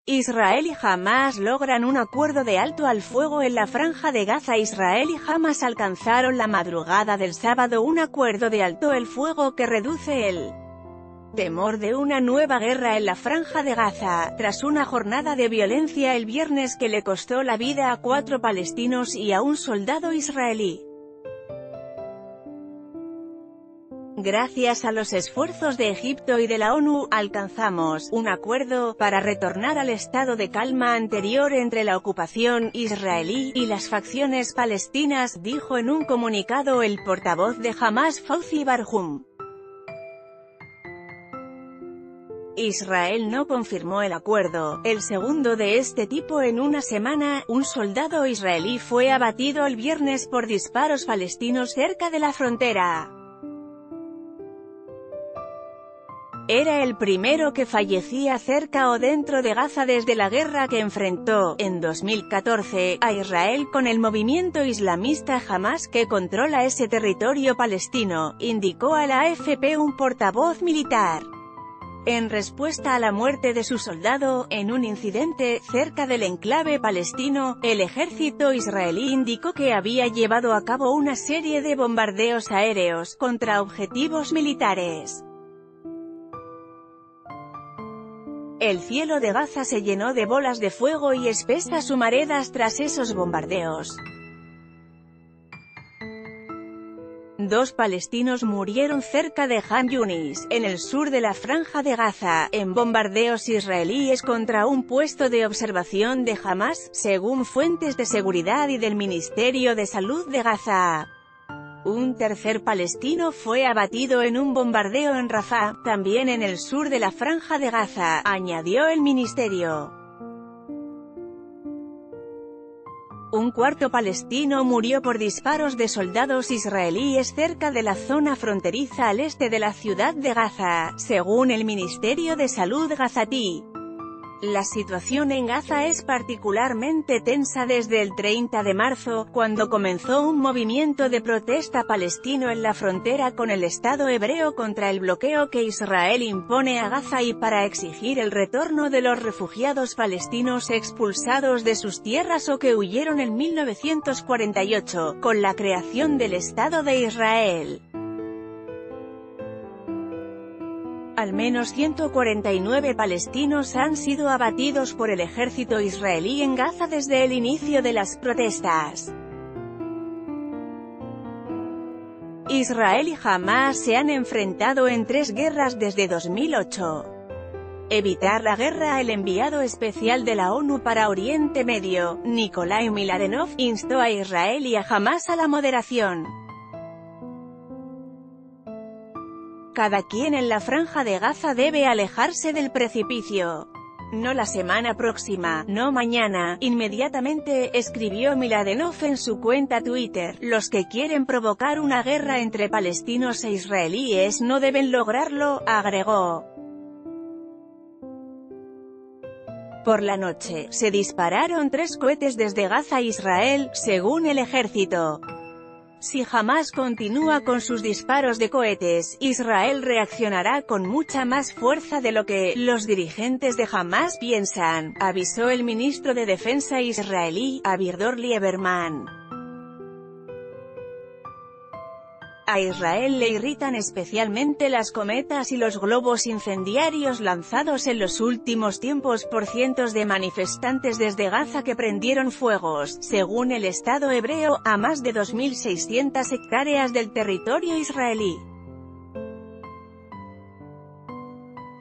Israel y Hamás logran un acuerdo de alto al fuego en la Franja de Gaza. Israel y Hamás alcanzaron la madrugada del sábado un acuerdo de alto el fuego que reduce el temor de una nueva guerra en la Franja de Gaza, tras una jornada de violencia el viernes que le costó la vida a 4 palestinos y a un soldado israelí. Gracias a los esfuerzos de Egipto y de la ONU, alcanzamos un acuerdo para retornar al estado de calma anterior entre la ocupación israelí y las facciones palestinas, dijo en un comunicado el portavoz de Hamás Fauzi Barhum. Israel no confirmó el acuerdo, el segundo de este tipo en una semana. Un soldado israelí fue abatido el viernes por disparos palestinos cerca de la frontera. Era el primero que fallecía cerca o dentro de Gaza desde la guerra que enfrentó, en 2014, a Israel con el movimiento islamista Hamás, que controla ese territorio palestino, indicó a la AFP un portavoz militar. En respuesta a la muerte de su soldado, en un incidente cerca del enclave palestino, el ejército israelí indicó que había llevado a cabo una serie de bombardeos aéreos contra objetivos militares. El cielo de Gaza se llenó de bolas de fuego y espesas humaredas tras esos bombardeos. 2 palestinos murieron cerca de Han Yunis, en el sur de la Franja de Gaza, en bombardeos israelíes contra un puesto de observación de Hamás, según fuentes de seguridad y del Ministerio de Salud de Gaza. Un tercer palestino fue abatido en un bombardeo en Rafah, también en el sur de la Franja de Gaza, añadió el ministerio. Un cuarto palestino murió por disparos de soldados israelíes cerca de la zona fronteriza al este de la ciudad de Gaza, según el Ministerio de Salud gazatí. La situación en Gaza es particularmente tensa desde el 30 de marzo, cuando comenzó un movimiento de protesta palestino en la frontera con el Estado hebreo contra el bloqueo que Israel impone a Gaza y para exigir el retorno de los refugiados palestinos expulsados de sus tierras o que huyeron en 1948, con la creación del Estado de Israel. Al menos 149 palestinos han sido abatidos por el ejército israelí en Gaza desde el inicio de las protestas. Israel y Hamás se han enfrentado en 3 guerras desde 2008. Evitar la guerra. El enviado especial de la ONU para Oriente Medio, Nikolai Miladenov, instó a Israel y a Hamás a la moderación. Cada quien en la Franja de Gaza debe alejarse del precipicio. No la semana próxima, no mañana, inmediatamente, escribió Miladenov en su cuenta Twitter. Los que quieren provocar una guerra entre palestinos e israelíes no deben lograrlo, agregó. Por la noche, se dispararon 3 cohetes desde Gaza a Israel, según el ejército. Si Hamás continúa con sus disparos de cohetes, Israel reaccionará con mucha más fuerza de lo que los dirigentes de Hamás piensan, avisó el ministro de Defensa israelí, Avigdor Lieberman. A Israel le irritan especialmente las cometas y los globos incendiarios lanzados en los últimos tiempos por cientos de manifestantes desde Gaza que prendieron fuegos, según el Estado hebreo, a más de 2.600 hectáreas del territorio israelí.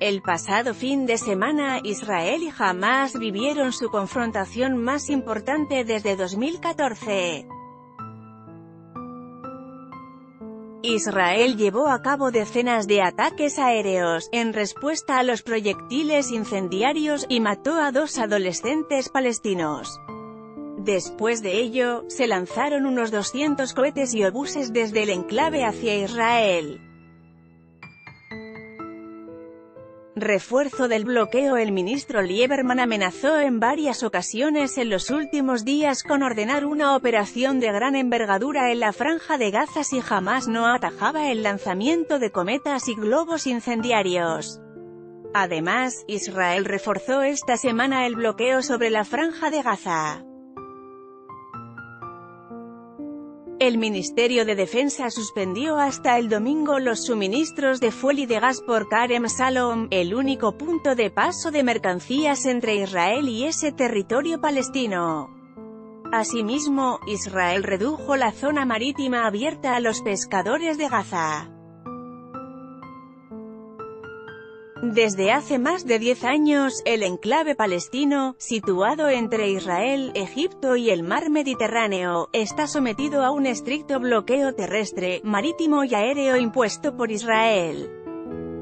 El pasado fin de semana, Israel y Hamás vivieron su confrontación más importante desde 2014. Israel llevó a cabo decenas de ataques aéreos, en respuesta a los proyectiles incendiarios, y mató a 2 adolescentes palestinos. Después de ello, se lanzaron unos 200 cohetes y obuses desde el enclave hacia Israel. Refuerzo del bloqueo. El ministro Lieberman amenazó en varias ocasiones en los últimos días con ordenar una operación de gran envergadura en la Franja de Gaza si Hamás no atajaba el lanzamiento de cometas y globos incendiarios. Además, Israel reforzó esta semana el bloqueo sobre la Franja de Gaza. El Ministerio de Defensa suspendió hasta el domingo los suministros de fuel y de gas por Karem Shalom, el único punto de paso de mercancías entre Israel y ese territorio palestino. Asimismo, Israel redujo la zona marítima abierta a los pescadores de Gaza. Desde hace más de 10 años, el enclave palestino, situado entre Israel, Egipto y el mar Mediterráneo, está sometido a un estricto bloqueo terrestre, marítimo y aéreo impuesto por Israel.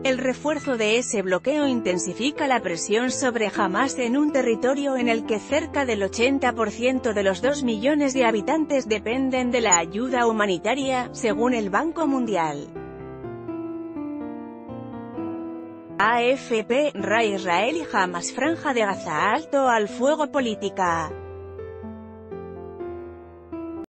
El refuerzo de ese bloqueo intensifica la presión sobre Hamás en un territorio en el que cerca del 80% de los 2 millones de habitantes dependen de la ayuda humanitaria, según el Banco Mundial. AFP, Ra Israel y Hamás Franja de Gaza alto al fuego política.